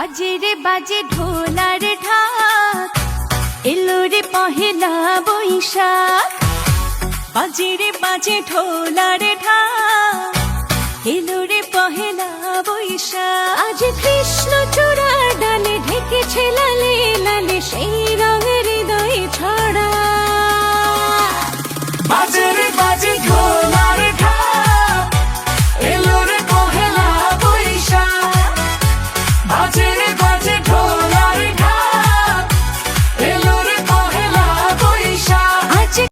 বাজে রে বাজে ঢোলার ঢাক, এলো রে পহেলা বৈশাখ। বাজে রে বাজে ঢোলার ঢাক, এলো রে পহেলা বৈশাখ। আজ কৃষ্ণ চূড়ার ডালে ঢেকেছে লালে লালে সেই রঙের হৃদয় ছড়া।